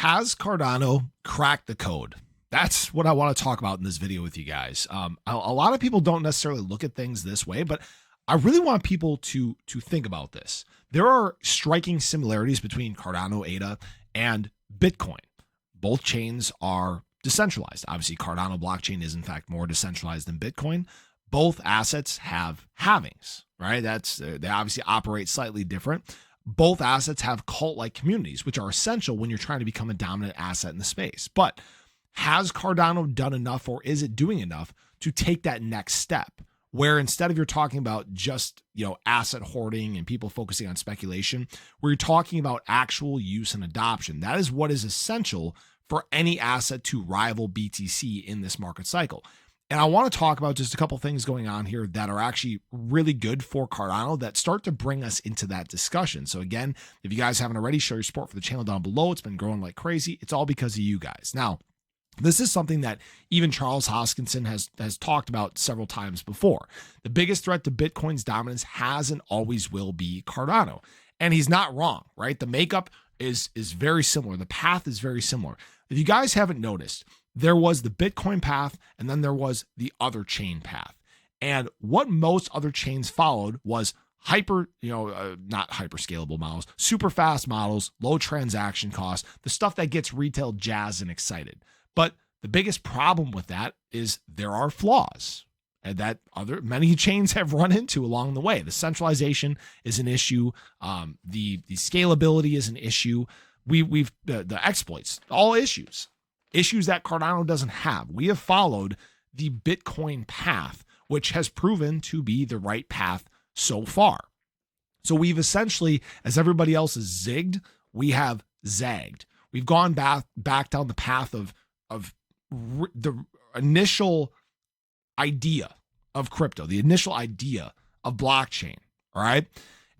Has Cardano cracked the code? That's what I want to talk about in this video with you guys. A lot of people don't necessarily look at things this way, but I really want people to think about this. There are striking similarities between Cardano, ADA, and Bitcoin. Both chains are decentralized. Obviously, Cardano blockchain is in fact more decentralized than Bitcoin. Both assets have halvings, right? They obviously operate slightly different. Both assets have cult-like communities, which are essential when you're trying to become a dominant asset in the space. But has Cardano done enough, or is it doing enough to take that next step where instead of you're talking about just, asset hoarding and people focusing on speculation, where you're talking about actual use and adoption? That is what is essential for any asset to rival BTC in this market cycle. And I want to talk about just a couple things going on here that are actually really good for Cardano that start to bring us into that discussion. So again, if you guys haven't already, show your support for the channel down below. It's been growing like crazy. It's all because of you guys. Now, this is something that even Charles Hoskinson has talked about several times before. The biggest threat to Bitcoin's dominance has and always will be Cardano. And he's not wrong, right? The makeup is very similar. The path is very similar. If you guys haven't noticed, there was the Bitcoin path and then there was the other chain path. And what most other chains followed was not hyper scalable models, super fast models, low transaction costs, the stuff that gets retail jazzed and excited. But the biggest problem with that is there are flaws and that many chains have run into along the way. The centralization is an issue. The scalability is an issue. The exploits, all issues that Cardano doesn't have. We have followed the Bitcoin path, which has proven to be the right path so far. So we've essentially, as everybody else has zigged, we have zagged. We've gone back down the path of the initial idea of crypto, the initial idea of blockchain. All right.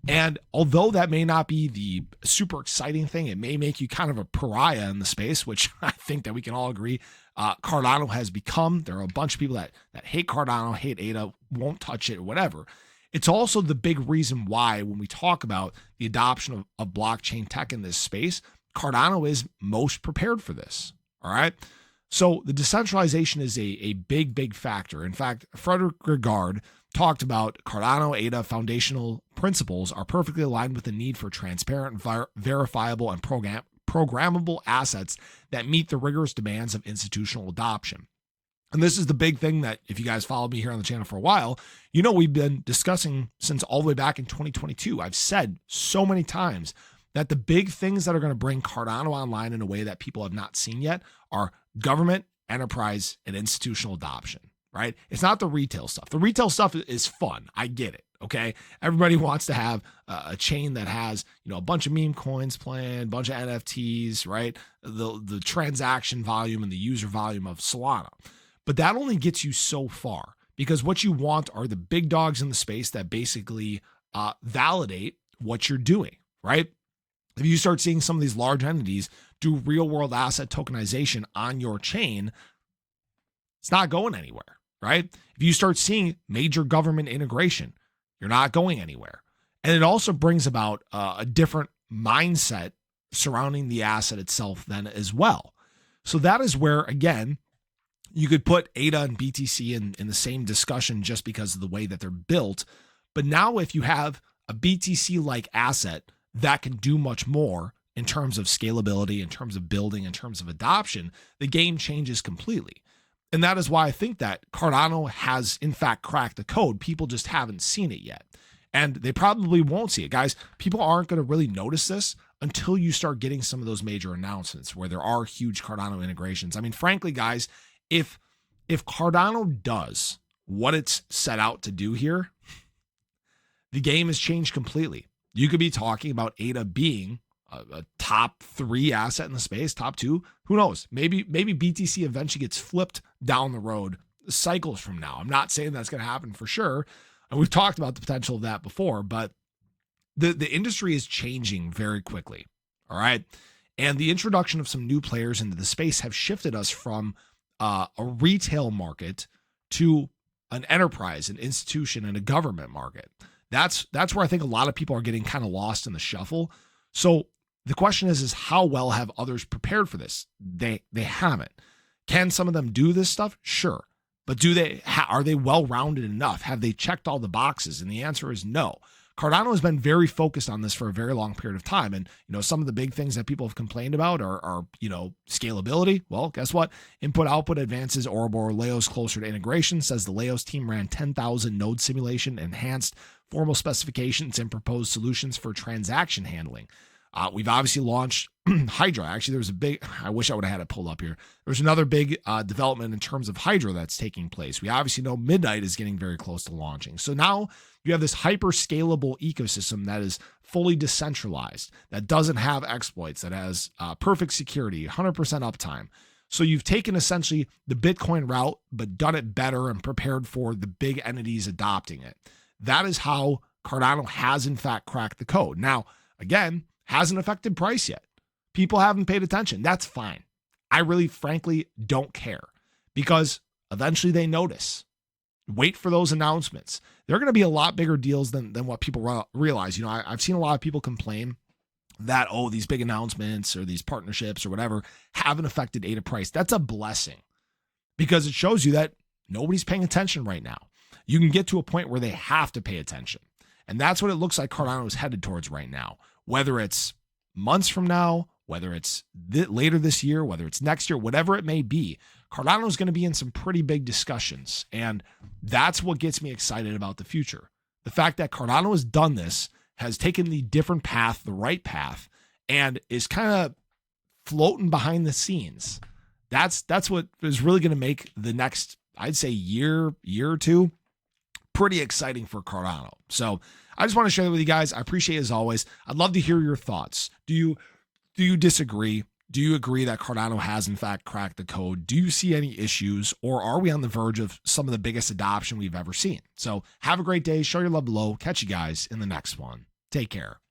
And although that may not be the super exciting thing, it may make you kind of a pariah in the space, which I think that we can all agree Cardano has become. There are a bunch of people that hate Cardano, hate ADA, won't touch it, whatever. It's also the big reason why when we talk about the adoption of blockchain tech in this space, Cardano is most prepared for this. All right. So the decentralization is a big factor. In fact, Frederick Regard talked about Cardano ADA foundational principles are perfectly aligned with the need for transparent, verifiable, and programmable assets that meet the rigorous demands of institutional adoption. And this is the big thing that if you guys followed me here on the channel for a while, we've been discussing since all the way back in 2022. I've said so many times that the big things that are going to bring Cardano online in a way that people have not seen yet are government, enterprise, and institutional adoption. Right? It's not the retail stuff. The retail stuff is fun. I get it. Okay. Everybody wants to have a chain that has, a bunch of meme coins playing, a bunch of NFTs, right? The transaction volume and the user volume of Solana. But that only gets you so far because what you want are the big dogs in the space that basically validate what you're doing, right? If you start seeing some of these large entities do real world asset tokenization on your chain, it's not going anywhere. Right? If you start seeing major government integration, you're not going anywhere. And it also brings about a different mindset surrounding the asset itself then as well. So that is where, again, you could put ADA and BTC in the same discussion just because of the way that they're built. But now if you have a BTC-like asset that can do much more in terms of scalability, in terms of building, in terms of adoption, the game changes completely. And that is why I think that Cardano has, in fact, cracked the code. People just haven't seen it yet. And they probably won't see it. Guys, people aren't going to really notice this until you start getting some of those major announcements where there are huge Cardano integrations. I mean, frankly, guys, if Cardano does what it's set out to do here, the game has changed completely. You could be talking about ADA being a top 3 asset in the space, top 2. Who knows? Maybe BTC eventually gets flipped down the road cycles from now. I'm not saying that's going to happen for sure. And we've talked about the potential of that before, but the industry is changing very quickly. All right. And the introduction of some new players into the space have shifted us from a retail market to an enterprise, an institution, and a government market. That's where I think a lot of people are getting kind of lost in the shuffle. So The question is how well have others prepared for this? They haven't. Can some of them do this stuff? Sure. But are they well-rounded enough? Have they checked all the boxes? And the answer is no. Cardano has been very focused on this for a very long period of time. And, some of the big things that people have complained about are scalability. Well, guess what? Input-output advances Ouroboros Laos closer to integration, says the Laos team ran 10,000 node simulation, enhanced formal specifications, and proposed solutions for transaction handling. We've obviously launched Hydra. Actually, there was I wish I would have had it pulled up here. There's another big development in terms of Hydra that's taking place. We obviously know Midnight is getting very close to launching. So now you have this hyper scalable ecosystem that is fully decentralized, that doesn't have exploits, that has perfect security, 100% uptime. So you've taken essentially the Bitcoin route, but done it better and prepared for the big entities adopting it. That is how Cardano has in fact cracked the code. Now, again, hasn't affected price yet. People haven't paid attention. That's fine. I really, frankly, don't care because eventually they notice. Wait for those announcements. They're going to be a lot bigger deals than what people realize. I've seen a lot of people complain that, these big announcements or these partnerships or whatever haven't affected ADA price. That's a blessing because it shows you that nobody's paying attention right now. You can get to a point where they have to pay attention. And that's what it looks like Cardano is headed towards right now. Whether it's months from now, whether it's later this year, whether it's next year, whatever it may be, Cardano is going to be in some pretty big discussions. And that's what gets me excited about the future. The fact that Cardano has done this, has taken the different path, the right path, and is kind of floating behind the scenes. That's what is really going to make the next, I'd say, year or two pretty exciting for Cardano. So I just want to share that with you guys. I appreciate it as always. I'd love to hear your thoughts. Do you disagree? Do you agree that Cardano has in fact cracked the code? Do you see any issues, or are we on the verge of some of the biggest adoption we've ever seen? So have a great day. Show your love below. Catch you guys in the next one. Take care.